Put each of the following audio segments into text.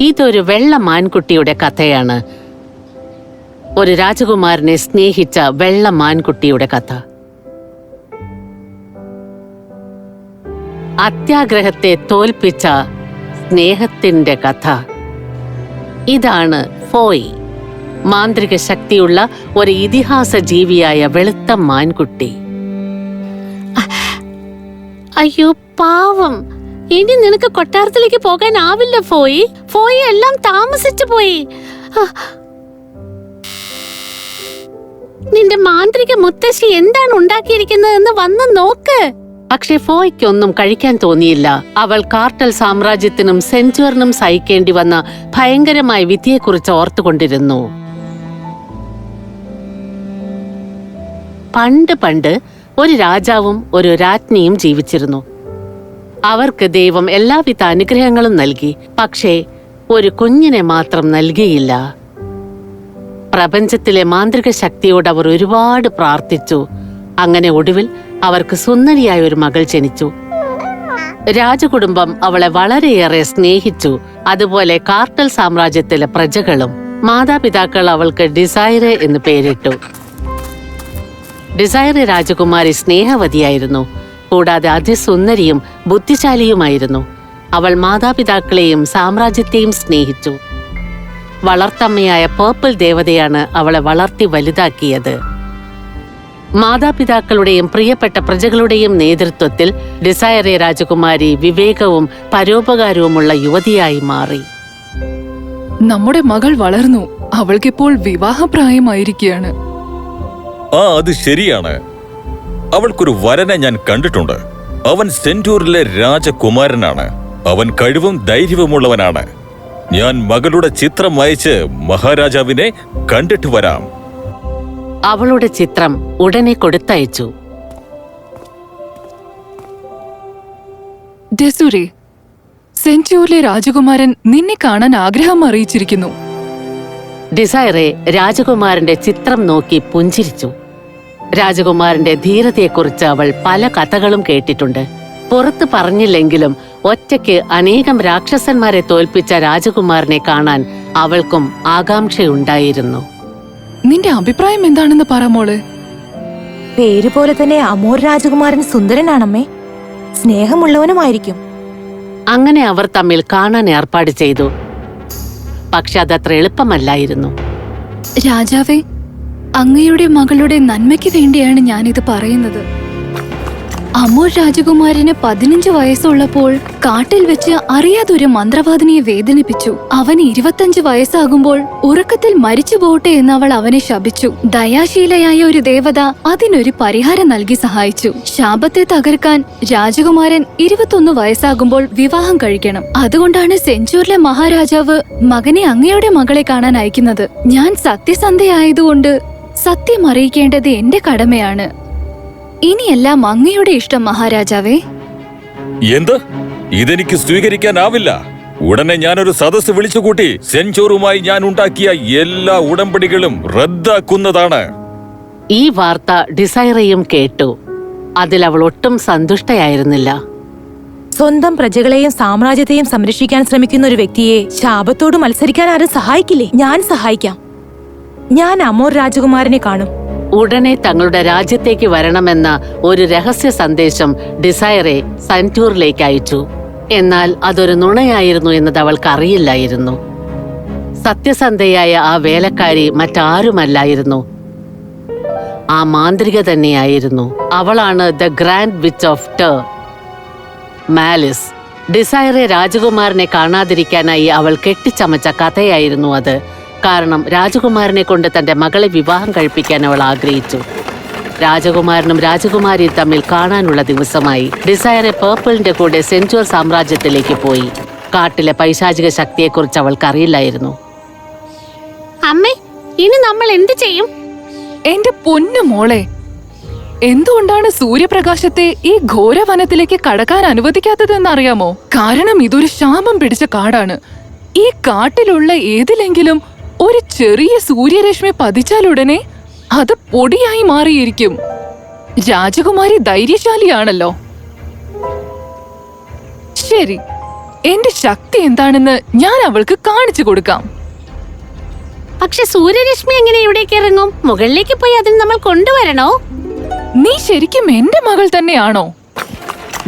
ഇതൊരു വെള്ള മാൻകുട്ടിയുടെ കഥയാണ്. ഒരു രാജകുമാരനെ സ്നേഹിച്ച വെള്ള മാൻകുട്ടിയുടെ കഥ. അത്യാഗ്രഹത്തെ തോൽപ്പിച്ച സ്നേഹത്തിന്റെ കഥ. ഇതാണ് ഫോയ്, മാന്ത്രിക ശക്തിയുള്ള ഒരു ഇതിഹാസ ജീവിയായ വെളുത്ത മാൻകുട്ടി. അയ്യോ പാവം, ഇനി നിനക്ക് കൊട്ടാരത്തിലേക്ക് പോകാനാവില്ല ഫോയ്. ഫോയ് എല്ലാം താമസിച്ചു പോയി. നിന്റെ മാന്ത്രിക മുത്തശ്ശി എന്താണ് ഉണ്ടാക്കിയിരിക്കുന്നതെന്ന് വന്ന് നോക്ക്. പക്ഷെ ഫോയ്ക്കൊന്നും കഴിക്കാൻ തോന്നിയില്ല. അവൾ കാർട്ടൽ സാമ്രാജ്യത്തിനും സെഞ്ചുറിനും സഹിക്കേണ്ടി വന്ന ഭയങ്കരമായ വിധിയെക്കുറിച്ച് ഓർത്തുകൊണ്ടിരുന്നു. പണ്ട് ഒരു രാജാവും ഒരു രാജ്ഞിയും ജീവിച്ചിരുന്നു. അവർക്ക് ദൈവം എല്ലാവിധ അനുഗ്രഹങ്ങളും നൽകി. പക്ഷേ ഒരു കുഞ്ഞിനെ മാത്രം നൽകിയില്ല. പ്രപഞ്ചത്തിലെ മാന്ത്രിക ശക്തിയോട് അവർ ഒരുപാട് പ്രാർത്ഥിച്ചു. അങ്ങനെ ഒടുവിൽ അവർക്ക് സുന്ദരിയായ ഒരു മകൾ ജനിച്ചു. രാജകുടുംബം അവളെ വളരെയേറെ സ്നേഹിച്ചു. അതുപോലെ കാർട്ടൽ സാമ്രാജ്യത്തിലെ പ്രജകളും. മാതാപിതാക്കൾ അവൾക്ക് ഡിസൈറെ എന്ന് പേരിട്ടു. ഡിസൈറെ രാജകുമാരി സ്നേഹവതിയായിരുന്നു. കൂടാതെ അതിസുന്ദരിയും ബുദ്ധിശാലിയുമായിരുന്നു. അവൾ മാതാപിതാക്കളെയും സാമ്രാജ്യത്തെയും സ്നേഹിച്ചു. വളർത്തമ്മയായ പേർപ്പിൾ ദേവതയാണ് അവളെ വളർത്തി വലുതാക്കിയത്. മാതാപിതാക്കളുടെയും പ്രിയപ്പെട്ട പ്രജകളുടെയും നേതൃത്വത്തിൽ ഡിസൈറെ രാജകുമാരി വിവേകവും പരോപകാരവുമുള്ള യുവതിയായി മാറി. നമ്മുടെ മകൾ വളർന്നു. അവൾക്കിപ്പോൾ വിവാഹപ്രായമായിരിക്കുകയാണ്. അത് ശരിയാണ്. അവൾക്കൊരു വരനെ ഞാൻ കണ്ടിട്ടുണ്ട്. അവൻ സെന്റൂറിലെ രാജകുമാരനാണ്. അവൻ കഴിവും ധൈര്യവുമുള്ളവനാണ്. ഞാൻ മകളുടെ ചിത്രം അയച്ച് മഹാരാജാവിനെ കണ്ടിട്ട് വരാം. അവളുടെ ചിത്രം ഉടനെ കൊടുത്തയച്ചു. ഡെസുരെ, സെന്റൂറിലെ രാജകുമാരൻ നിന്നെ കാണാൻ ആഗ്രഹം അറിയിച്ചിരിക്കുന്നു. ഡിസൈറെ രാജകുമാരന്റെ ചിത്രം നോക്കി പുഞ്ചിരിച്ചു. രാജകുമാരന്റെ ധീരതയെക്കുറിച്ച് അവൾ പല കഥകളും കേട്ടിട്ടുണ്ട്. പുറത്ത് പറഞ്ഞില്ലെങ്കിലും ഒറ്റയ്ക്ക് അനേകം രാക്ഷസന്മാരെ തോൽപ്പിച്ച രാജകുമാരനെ കാണാൻ അവൾക്കും ആകാംക്ഷയുണ്ടായിരുന്നു. നിന്റെ അഭിപ്രായം എന്താണെന്ന് പറ മോള്. പേരുപോലെ തന്നെ അമോർ രാജകുമാരൻ സുന്ദരനാണമ്മേ, സ്നേഹമുള്ളവനുമായിരിക്കും. അങ്ങനെ അവർ തമ്മിൽ കാണാൻ ഏർപ്പാട് ചെയ്തു. പക്ഷെ അതത്ര എളുപ്പമല്ലായിരുന്നു. രാജാവേ, അങ്ങയുടെ മകളുടെ നന്മയ്ക്ക് വേണ്ടിയാണ് ഞാനിത് പറയുന്നത്. അമോർ രാജകുമാരന് 15 വയസ്സുള്ളപ്പോൾ കാട്ടിൽ വെച്ച് അറിയാതൊരു മന്ത്രവാദിനിയെ വേദനിപ്പിച്ചു. അവന് 25 വയസ്സാകുമ്പോൾ ഉറക്കത്തിൽ മരിച്ചു പോട്ടെ എന്ന് അവൾ അവനെ ശപിച്ചു. ദയാശീലയായ ഒരു ദേവത അതിനൊരു പരിഹാരം നൽകി സഹായിച്ചു. ശാപത്തെ തകർക്കാൻ രാജകുമാരൻ 21 വയസ്സാകുമ്പോൾ വിവാഹം കഴിക്കണം. അതുകൊണ്ടാണ് സെഞ്ചൂറിലെ മഹാരാജാവ് മകനെ അങ്ങയുടെ മകളെ കാണാൻ അയക്കുന്നത്. ഞാൻ സത്യസന്ധയായതുകൊണ്ട് സത്യം അറിയിക്കേണ്ടത് എന്റെ കടമയാണ്. ഇനിയെല്ലാം അങ്ങയുടെ ഇഷ്ടം മഹാരാജാവേ. എന്ത്? ഇതെനിക്ക് സ്വീകരിക്കാനാവില്ല. ഉടനെ ഞാനൊരു സദസ്സ് വിളിച്ചുകൂട്ടി സെഞ്ചൂറുമായി ഞാൻ ഉണ്ടാക്കിയ എല്ലാ ഉടമ്പടികളും റദ്ദാക്കുന്നതാണ്. ഈ വാർത്ത ഡിസൈറയും കേട്ടു. അതിൽ അവൾ ഒട്ടും സന്തുഷ്ടയായിരുന്നില്ല. സ്വന്തം പ്രജകളെയും സാമ്രാജ്യത്തെയും സംരക്ഷിക്കാൻ ശ്രമിക്കുന്ന ഒരു വ്യക്തിയെ ശാപത്തോട് മത്സരിക്കാൻ ആരും സഹായിക്കില്ലേ? ഞാൻ സഹായിക്കാം. ഞാൻ അമോർ രാജകുമാരനെ കാണും. ഉടനെ തങ്ങളുടെ രാജ്യത്തേക്ക് വരണമെന്ന ഒരു രഹസ്യ സന്ദേശം ഡിസൈറെ സെന്റൂറിലേക്ക് അയച്ചു. എന്നാൽ അതൊരു നുണയായിരുന്നു എന്നത് അവൾക്ക് അറിയില്ലായിരുന്നു. സത്യസന്ധയായ ആ വേലക്കാരി മറ്റാരുമല്ലായിരുന്നു, ആ മാന്ത്രിക തന്നെയായിരുന്നു. അവളാണ് the grand witch of Tur, Malice. Desire രാജകുമാരനെ കാണാതിരിക്കാനായി അവൾ കെട്ടിച്ചമച്ച കഥയായിരുന്നു അത്. കാരണം രാജകുമാരനെ കൊണ്ട് തന്റെ മകളെ വിവാഹം കഴിപ്പിക്കാൻ അവൾ ആഗ്രഹിച്ചു. രാജകുമാരനും രാജകുമാരിയും തമ്മിൽ കാണാനുള്ള ദിവസമായി. ഡിസൈറെ പേർപ്പിളിന്റെ കൂടെ സെഞ്ചൂർ സാമ്രാജ്യത്തിലേക്ക് പോയി. കാട്ടിലെ പൈശാചിക ശക്തിയെക്കുറിച്ച് അവൾക്കറിയില്ലായിരുന്നു. അമ്മേ, ഇനി നമ്മൾ എന്ത് ചെയ്യും? എന്റെ പൊന്നു മോളെ, എന്തുകൊണ്ടാണ് സൂര്യപ്രകാശത്തെ ഈ ഘോരവനത്തിലേക്ക് കടക്കാൻ അനുവദിക്കാത്തതെന്ന് അറിയാമോ? കാരണം ഇതൊരു ശാപം പിടിച്ച കാടാണ്. ഈ കാട്ടിലുള്ള ഏതിലെങ്കിലും ഒരു ചെറിയ സൂര്യരശ്മി പതിച്ചാലുടനെ അത് പൊടിയായി മാറിയിരിക്കും. രാജകുമാരി ധൈര്യശാലിയാണല്ലോ. ശരി, എന്റെ ശക്തി എന്താണെന്ന് ഞാൻ അവൾക്ക് കാണിച്ചു കൊടുക്കാം. പക്ഷെ സൂര്യരശ്മി എങ്ങനെ ഇവിടേക്ക് ഇറങ്ങും? മുകളിലേക്ക് പോയി അതിന് നമ്മൾ കൊണ്ടുവരണോ? നീ ശരിക്കും എന്റെ മകൾ തന്നെയാണോ?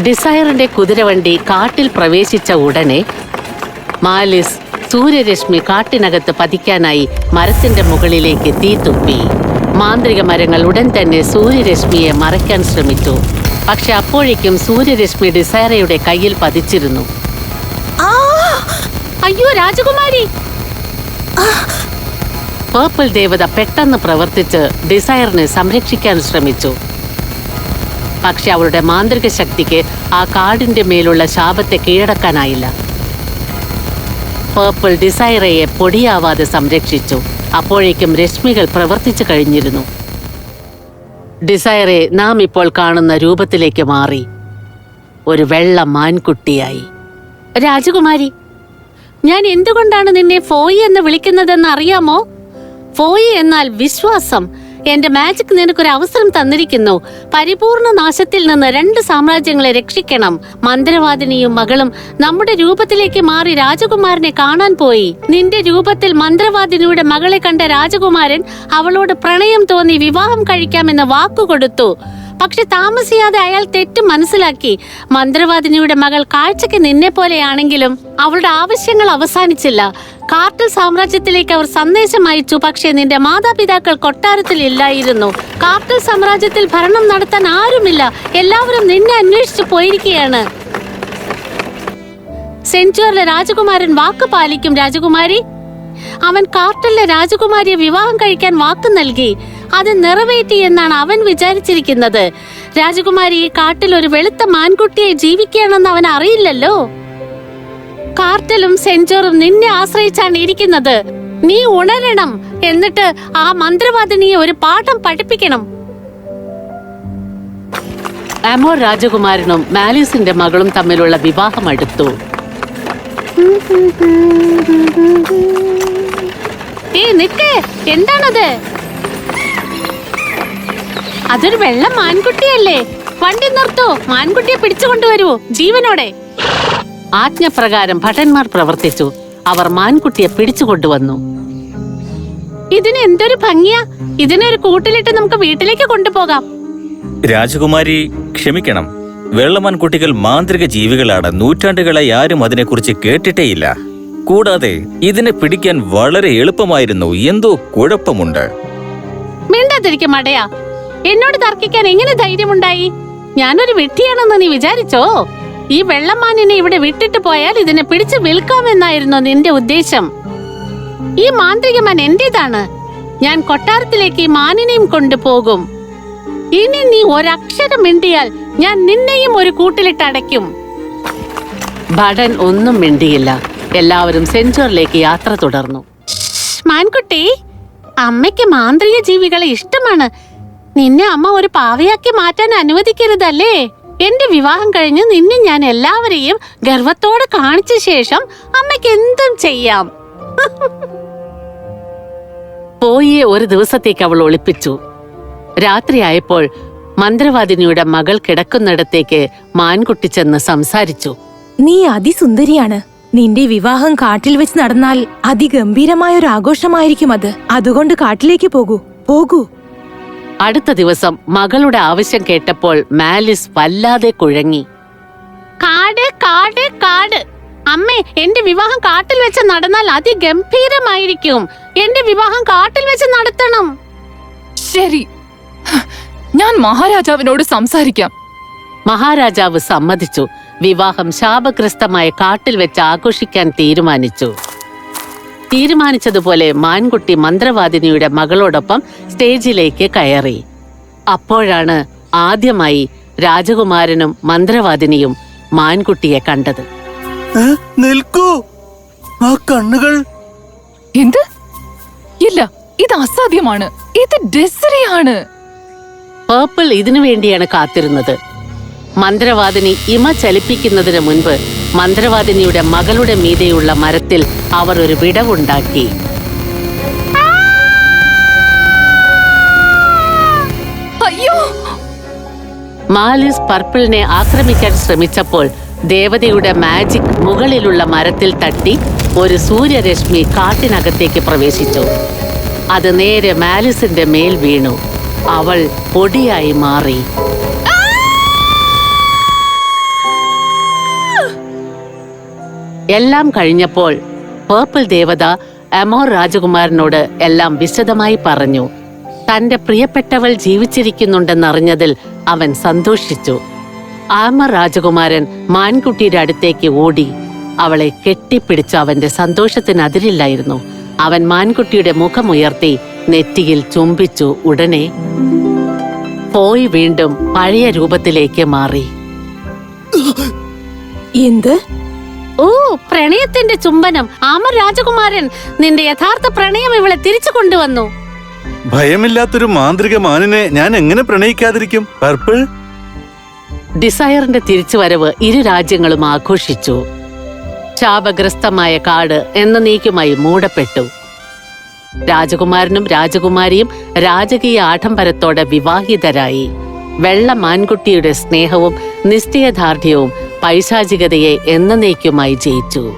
ഡിസയറിന്റെ കുതിരവണ്ടി കാട്ടിൽ പ്രവേശിച്ച ഉടനെ മാലിസ് സൂര്യരശ്മി കാട്ടിനകത്ത് പതിക്കാനായി മരത്തിന്റെ മുകളിലേക്ക് തീ തുപ്പി. മാന്ത്രിക മരങ്ങൾ ഉടൻ തന്നെ സൂര്യരശ്മിയെ മറയ്ക്കാൻ ശ്രമിച്ചു. പക്ഷെ അപ്പോഴേക്കും സൂര്യരശ്മി ഡിസയറയുടെ കയ്യിൽ പതിച്ചിരുന്നു. അയ്യോ രാജകുമാരി! പേർപ്പിൾ ദേവത പെട്ടെന്ന് പ്രവർത്തിച്ച് ഡിസയറിനെ സംരക്ഷിക്കാൻ ശ്രമിച്ചു. പക്ഷെ അവളുടെ മാന്ത്രിക ശക്തിക്ക് ആ കാടിന്റെ മേലുള്ള ശാപത്തെ കീഴടക്കാനായില്ല. പേർപ്പിൾ ഡിസയറയെ പൊടിയാവാതെ സംരക്ഷിച്ചു. അപ്പോഴേക്കും രശ്മികൾ പ്രവർത്തിച്ചു കഴിഞ്ഞിരുന്നു. ഡിസയറെ നാം ഇപ്പോൾ കാണുന്ന രൂപത്തിലേക്ക് മാറി. ഒരു വെള്ള മാൻകുട്ടിയായി. രാജകുമാരി, ഞാൻ എന്തുകൊണ്ടാണ് നിന്നെ ഫോയി എന്ന് വിളിക്കുന്നതെന്ന് അറിയാമോ? ഫോയി എന്നാൽ വിശ്വാസം. എന്റെ മാജിക് നിനക്കൊരു അവസരം തന്നിരിക്കുന്നു. പരിപൂർണ നാശത്തിൽ നിന്ന് 2 സാമ്രാജ്യങ്ങളെ രക്ഷിക്കണം. മന്ത്രവാദിനിയും മകളും നമ്മുടെ രൂപത്തിലേക്ക് മാറി രാജകുമാരനെ കാണാൻ പോയി. നിന്റെ രൂപത്തിൽ മന്ത്രവാദിനിയുടെ മകളെ കണ്ട രാജകുമാരൻ അവളോട് പ്രണയം തോന്നി വിവാഹം കഴിക്കാമെന്ന് വാക്കുകൊടുത്തു. പക്ഷെ താമസിയാതെ അയാൾ തെറ്റ് മനസ്സിലാക്കി. മന്ത്രവാദിനിയുടെ മകൾ കാഴ്ചയ്ക്ക് നിന്നെ പോലെയാണെങ്കിലും അവളുടെ ആവശ്യങ്ങൾ അവസാനിച്ചില്ല. കാർട്ടൽ സാമ്രാജ്യത്തിലേക്ക് അവർ സന്ദേശം അയച്ചു. പക്ഷേ നിന്റെ മാതാപിതാക്കൾ കൊട്ടാരത്തിൽ ഇല്ലായിരുന്നു. കാർട്ടൽ സാമ്രാജ്യത്തിൽ ഭരണം നടത്താൻ ആരുമില്ല. എല്ലാവരും നിന്നെ അന്വേഷിച്ചു പോയിരിക്കുകയാണ്. സെഞ്ചുറിലെ രാജകുമാരൻ വാക്ക് പാലിക്കും രാജകുമാരി. അവൻ കാർട്ടലിലെ രാജകുമാരിയെ വിവാഹം കഴിക്കാൻ വാക്ക് നൽകി. അത് നിറവേറ്റി എന്നാണ് അവൻ വിചാരിച്ചിരിക്കുന്നത്. രാജകുമാരി ഈ കാട്ടിൽ ഒരു വെളുത്ത മാൻകുട്ടിയെ ജീവിക്കുകയാണെന്ന് അവൻ അറിയില്ലല്ലോ. കാർട്ടലും സെഞ്ചുറും നിന്നെ ആശ്രയിച്ചാണ് ഇരിക്കുന്നത്. നീ ഉണരണം. എന്നിട്ട് ആ മന്ത്രവാദിനിയെ ഒരു പാഠം പഠിപ്പിക്കണം. അമോർ രാജകുമാരനും മാലിസിന്റെ മകളും തമ്മിലുള്ള വിവാഹം അടുത്തു. നിക്ക്, എന്താണത്? അതൊരു വെള്ള മാൻകുട്ടിയല്ലേ? വണ്ടി നിർത്തൂ, മാൻകുട്ടിയെ പിടിച്ചുകൊണ്ടുവരൂ ജീവനോടെ. ആജ്ഞപ്രകാരം ഭടന്മാർ പ്രവർത്തിച്ചു. അവർ മാൻകുട്ടിയെ പിടിച്ചുകൊണ്ടുവന്നു. ഇതിന് എന്തൊരു ഭംഗിയാ! ഇതിനെ ഒരു കൂട്ടിലിട്ട് നമുക്ക് വീട്ടിലേക്ക് കൊണ്ടുപോകാം. രാജകുമാരി, ക്ഷമിക്കണം. വെള്ളമാൻകുട്ടികൾ മാന്ത്രിക ജീവികളാണ്. നൂറ്റാണ്ടുകളായി ആരും അതിനെക്കുറിച്ച് കേട്ടിട്ടേയില്ല. കൂടാതെ ഇതിനെ പിടിക്കാൻ വളരെ എളുപ്പമായിരുന്നു. എന്തോ കുഴപ്പമുണ്ട്. മിണ്ടാതിരിക്കും മടയാ. എന്നോട് തർക്കിക്കാൻ എങ്ങനെ ധൈര്യമുണ്ടായി? ഞാനൊരു വിഡ്ഢിയാണെന്ന് നീ വിചാരിച്ചോ? ഈ വെള്ളമാനിനെ ഇവിടെ വിട്ടിട്ട് പോയാൽ ഇതിനെ പിടിച്ച് വിൽക്കാമെന്നായിരുന്നു നിന്റെ ഉദ്ദേശം. ഈ മാന്ത്രികമാൻ എന്റേതാണ്. ഞാൻ കൊട്ടാരത്തിലേക്ക് ഈ മാനിനെയും കൊണ്ടുപോകും. ഇനി നീ ഒരക്ഷരം മിണ്ടിയാൽ ഞാൻ നിന്നെയും ഒരു കൂട്ടിലിട്ട് അടയ്ക്കും. ഭടൻ ഒന്നും മിണ്ടിയില്ല. എല്ലാവരും സെഞ്ചുറിലേക്ക് യാത്ര തുടർന്നു. മാൻകുട്ടി, അമ്മയ്ക്ക് മാന്ത്രിക ജീവികളെ ഇഷ്ടമാണ്. നിന്നെ അമ്മ ഒരു പാവയാക്കി മാറ്റാൻ അനുവദിക്കരുതല്ലേ? എന്റെ വിവാഹം കഴിഞ്ഞ് നിന്നെ ഞാൻ എല്ലാവരെയും ഗർവത്തോടെ കാണിച്ച ശേഷം അമ്മയ്ക്ക് എന്തും ചെയ്യാം. പോയിയെ ഒരു ദിവസത്തേക്ക് അവൾ ഒളിപ്പിച്ചു. രാത്രിയായപ്പോൾ മന്ത്രവാദിനിയുടെ മകൾ കിടക്കുന്നിടത്തേക്ക് മാൻകുട്ടി ചെന്ന് സംസാരിച്ചു. നീ അതിസുന്ദരിയാണ്. നിന്റെ വിവാഹം കാട്ടിൽ വെച്ച് നടന്നാൽ അതിഗംഭീരമായ ഒരു ആഘോഷമായിരിക്കും അത്. അതുകൊണ്ട് കാട്ടിലേക്ക് പോകൂ, പോകൂ. അടുത്ത ദിവസം മകളുടെ ആവശ്യം കേട്ടപ്പോൾ മാലിസ് വല്ലാതെ കുഴങ്ങി. കാട് കാട് കാട്. അമ്മേ, എന്റെ വിവാഹം കാട്ടിൽ വെച്ച് നടന്നാൽ അതിഗംഭീരമായിരിക്കും. എന്റെ വിവാഹം കാട്ടിൽ വെച്ച് നടത്തണം. ശരി, ഞാൻ മഹാരാജാവിനോട് സംസാരിക്കാം. മഹാരാജാവ് സമ്മതിച്ചു. വിവാഹം ശാപഗ്രസ്തമായ കാട്ടിൽ വെച്ച് ആഘോഷിക്കാൻ തീരുമാനിച്ചതുപോലെ മാൻകുട്ടി മന്ത്രവാദിനിയുടെ മകളോടൊപ്പം സ്റ്റേജിലേക്ക് കയറി. അപ്പോഴാണ് ആദ്യമായി രാജകുമാരനും മന്ത്രവാദിനിയും മാൻകുട്ടിയെ കണ്ടത്. നിൽക്കൂ, ആ കണ്ണുകൾ! എന്ത്? ഇല്ല, ഇത് അസാധ്യമാണ്. ഇത് ഡെസറിയാണ്. പേർപ്പിൾ ഇതിനു വേണ്ടിയാണ് കാത്തിരുന്നത്. മന്ത്രവാദിനി ഇമ ചലിപ്പിക്കുന്നതിന് മുൻപ് മന്ത്രവാദിനിയുടെ മകളുടെ മീതെയുള്ള മരത്തിൽ അവർ ഒരു വിടവുണ്ടാക്കി. അയ്യോ! മാലിസ് പർപ്പിളിനെ ആക്രമിക്കാൻ ശ്രമിച്ചപ്പോൾ ദേവതയുടെ മാജിക് മുകളിലുള്ള മരത്തിൽ തട്ടി ഒരു സൂര്യരശ്മി കാട്ടിനകത്തേക്ക് പ്രവേശിച്ചു. അത് നേരെ മാലിസിന്റെ മേൽ വീണു. അവൾ പൊടിയായി മാറി. എല്ലാം കഴിഞ്ഞപ്പോൾ പേർപ്പിൾ ദേവത അമോർ രാജകുമാരനോട് എല്ലാം വിശദമായി പറഞ്ഞു. തന്റെ പ്രിയപ്പെട്ടവൾ ജീവിച്ചിരിക്കുന്നുണ്ടെന്നറിഞ്ഞതിൽ അവൻ സന്തോഷിച്ചു. ആമർ രാജകുമാരൻ മാൻകുട്ടിയുടെ അടുത്തേക്ക് ഓടി അവളെ കെട്ടിപ്പിടിച്ച് അവന്റെ സന്തോഷത്തിന് അതിരില്ലായിരുന്നു. അവൻ മാൻകുട്ടിയുടെ മുഖമുയർത്തി നെറ്റിയിൽ ചുംബിച്ചു. ഉടനെ ഫോയ് വീണ്ടും പഴയ രൂപത്തിലേക്ക് മാറി. എന്ത്? ഓ, പ്രണയത്തിന്റെ ചുംബനം! ആമർ രാജകുമാരൻ, നിന്റെ യഥാർത്ഥ പ്രണയം ഇവളെ തിരിച്ചു കൊണ്ടുവന്നു. ഭയമില്ലാത്തൊരു മാന്ത്രിക മാനിനെ ഞാൻ എങ്ങനെ പ്രണയിക്കാതിരിക്കും പർപ്പിൾ? ഡിസയറിന്റെ തിരിച്ചുവരവ് ഇരു രാജ്യങ്ങളും ആഘോഷിച്ചു. ശാപഗ്രസ്തമായ കാട് എന്നേക്കുമായി മൂടപ്പെട്ടു. രാജകുമാരനും രാജകുമാരിയും രാജകീയ ആഡംബരത്തോടെ വിവാഹിതരായി. വെള്ള മാൻകുട്ടിയുടെ സ്നേഹവും നിശ്ചയദാർഢ്യവും പൈശാചികതയെ എന്നേക്കുമായി ജയിച്ചു.